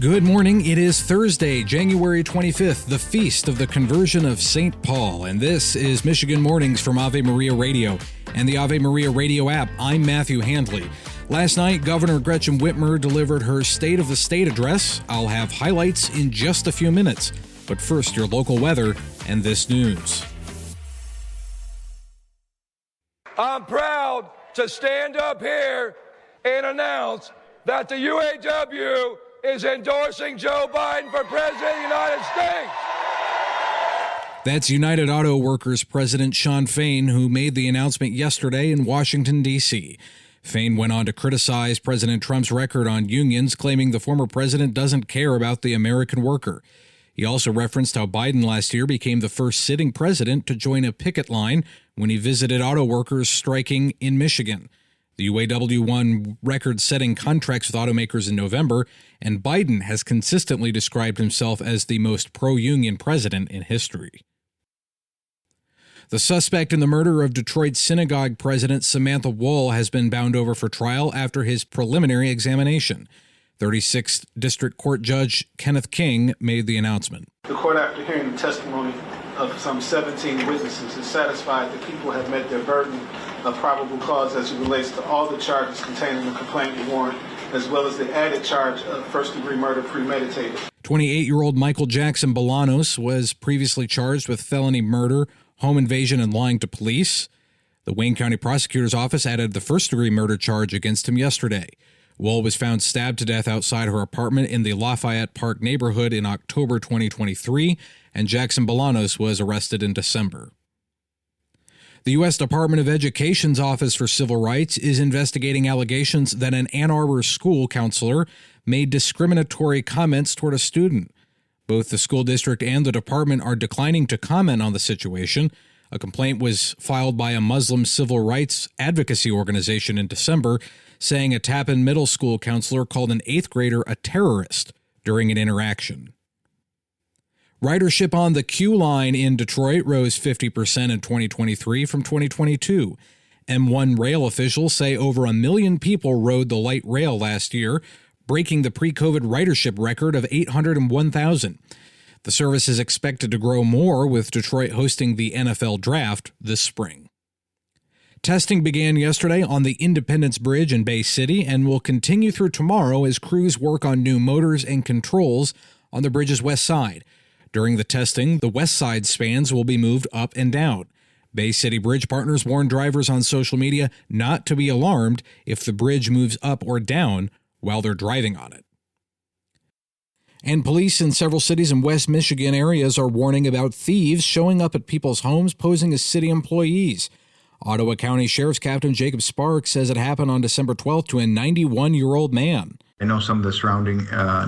Good morning. It is Thursday, January 25th, the feast of the conversion of St. Paul, and this is Michigan Mornings from Ave Maria Radio and the Ave Maria Radio app. I'm Matthew Handley. Last night, Governor Gretchen Whitmer delivered her State of the State address. I'll have highlights in just a few minutes, but first, your local weather and this news. I'm proud to stand up here and announce that the UAW is endorsing Joe Biden for President of the United States. That's United Auto Workers President Shawn Fain, who made the announcement yesterday in Washington, D.C. Fain went on to criticize President Trump's record on unions, claiming the former president doesn't care about the American worker. He also referenced how Biden last year became the first sitting president to join a picket line when he visited auto workers striking in Michigan. The UAW won record-setting contracts with automakers in November, and Biden has consistently described himself as the most pro-union president in history. The suspect in the murder of Detroit synagogue president Samantha Wohl has been bound over for trial after his preliminary examination. 36th District Court Judge Kenneth King made the announcement. The court, after hearing the testimony of some 17 witnesses, is satisfied that people have met their burden of probable cause as it relates to all the charges contained in the complaint and warrant, as well as the added charge of first-degree murder premeditated. 28-year-old Michael Jackson Bolanos was previously charged with felony murder, home invasion, and lying to police. The Wayne County Prosecutor's Office added the first-degree murder charge against him yesterday. Wohl was found stabbed to death outside her apartment in the Lafayette Park neighborhood in October 2023, and Jackson Bolanos was arrested in December. The U.S. Department of Education's Office for Civil Rights is investigating allegations that an Ann Arbor school counselor made discriminatory comments toward a student. Both the school district and the department are declining to comment on the situation. A complaint was filed by a Muslim civil rights advocacy organization in December, saying a Tappan Middle School counselor called an 8th grader a terrorist during an interaction. Ridership on the Q line in Detroit rose 50% in 2023 from 2022. M1 rail officials say over 1 million people rode the light rail last year, breaking the pre-COVID ridership record of 801,000. The service is expected to grow more, with Detroit hosting the NFL Draft this spring. Testing began yesterday on the Independence Bridge in Bay City and will continue through tomorrow as crews work on new motors and controls on the bridge's west side. During the testing, the west side spans will be moved up and down. Bay City Bridge partners warn drivers on social media not to be alarmed if the bridge moves up or down while they're driving on it. And police in several cities in West Michigan areas are warning about thieves showing up at people's homes posing as city employees. Ottawa County Sheriff's Captain Jacob Sparks says it happened on December 12th to a 91-year-old man. I know some of the surrounding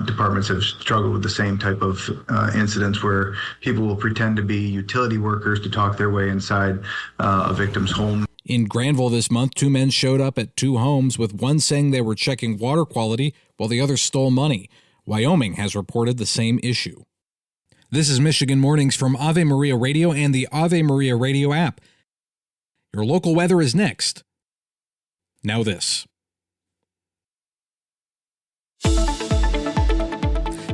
departments have struggled with the same type of incidents where people will pretend to be utility workers to talk their way inside a victim's home. In Granville this month, 2 men showed up at 2 homes, with one saying they were checking water quality while the other stole money. Wyoming has reported the same issue. This is Michigan Mornings from Ave Maria Radio and the Ave Maria Radio app. Your local weather is next. Now this.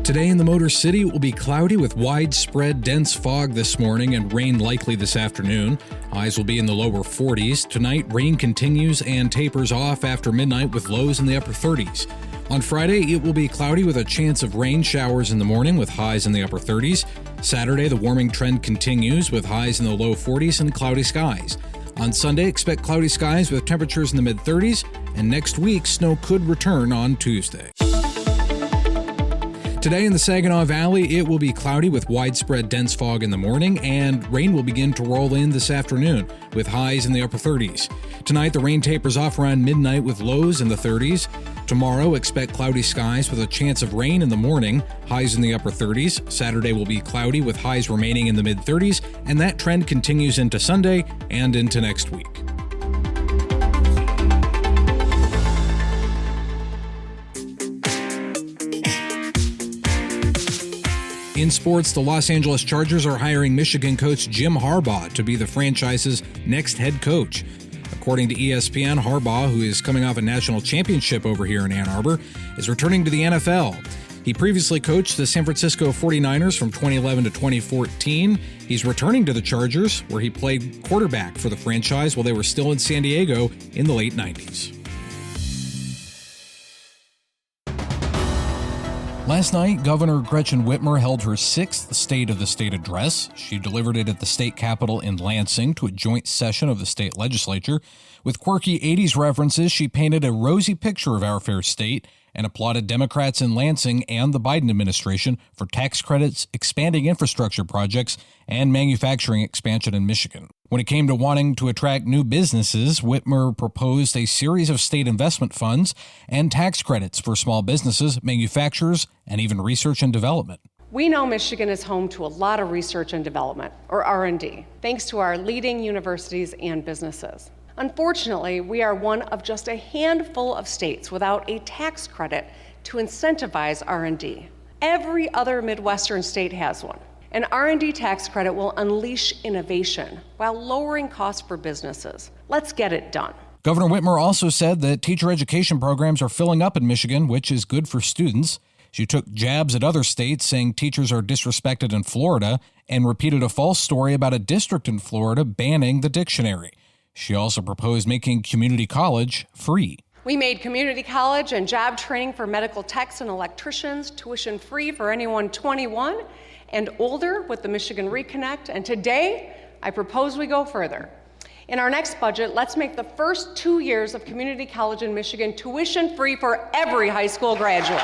Today in the Motor City, it will be cloudy with widespread dense fog this morning and rain likely this afternoon. Highs will be in the lower 40s. Tonight, rain continues and tapers off after midnight with lows in the upper 30s. On Friday, it will be cloudy with a chance of rain showers in the morning with highs in the upper 30s. Saturday, the warming trend continues with highs in the low 40s and cloudy skies. On Sunday, expect cloudy skies with temperatures in the mid-30s, and next week, snow could return on Tuesday. Today in the Saginaw Valley, it will be cloudy with widespread dense fog in the morning, and rain will begin to roll in this afternoon with highs in the upper 30s. Tonight, the rain tapers off around midnight with lows in the 30s. Tomorrow, expect cloudy skies with a chance of rain in the morning, highs in the upper 30s. Saturday will be cloudy with highs remaining in the mid-30s, and that trend continues into Sunday and into next week. In sports, the Los Angeles Chargers are hiring Michigan coach Jim Harbaugh to be the franchise's next head coach. According to ESPN, Harbaugh, who is coming off a national championship over here in Ann Arbor, is returning to the NFL. He previously coached the San Francisco 49ers from 2011 to 2014. He's returning to the Chargers, where he played quarterback for the franchise while they were still in San Diego in the late 90s. Last night, Governor Gretchen Whitmer held her 6th State of the State address. She delivered it at the state capitol in Lansing to a joint session of the state legislature. With quirky 80s references, she painted a rosy picture of our fair state and applauded Democrats in Lansing and the Biden administration for tax credits, expanding infrastructure projects, and manufacturing expansion in Michigan. When it came to wanting to attract new businesses, Whitmer proposed a series of state investment funds and tax credits for small businesses, manufacturers, and even research and development. We know Michigan is home to a lot of research and development, or R&D, thanks to our leading universities and businesses. Unfortunately, we are one of just a handful of states without a tax credit to incentivize R&D. Every other Midwestern state has one. An R&D tax credit will unleash innovation while lowering costs for businesses. Let's get it done. Governor Whitmer also said that teacher education programs are filling up in Michigan, which is good for students. She took jabs at other states, saying teachers are disrespected in Florida, and repeated a false story about a district in Florida banning the dictionary. She also proposed making community college free. We made community college and job training for medical techs and electricians tuition free for anyone 21 and older with the Michigan Reconnect, and today I propose we go further. In our next budget, let's make the first 2 years of community college in Michigan tuition free for every high school graduate.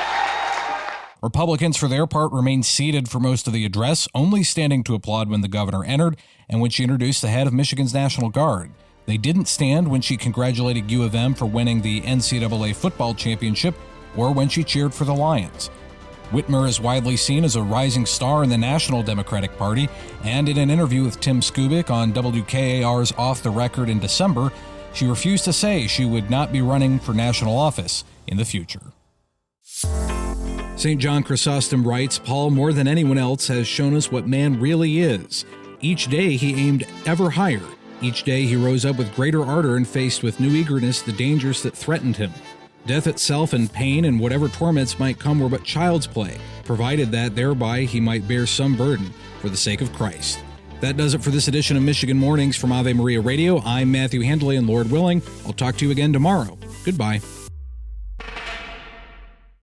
Republicans, for their part, remained seated for most of the address, only standing to applaud when the governor entered and when she introduced the head of Michigan's National Guard. They didn't stand when she congratulated U of M for winning the NCAA football championship or when she cheered for the Lions. Whitmer is widely seen as a rising star in the National Democratic Party, and in an interview with Tim Skubic on WKAR's Off the Record in December, she refused to say she would not be running for national office in the future. St. John Chrysostom writes, Paul, more than anyone else, has shown us what man really is. Each day he aimed ever higher. Each day he rose up with greater ardor and faced with new eagerness the dangers that threatened him. Death itself and pain and whatever torments might come were but child's play, provided that thereby he might bear some burden for the sake of Christ. That does it for this edition of Michigan Mornings from Ave Maria Radio. I'm Matthew Handley, and Lord willing, I'll talk to you again tomorrow. Goodbye.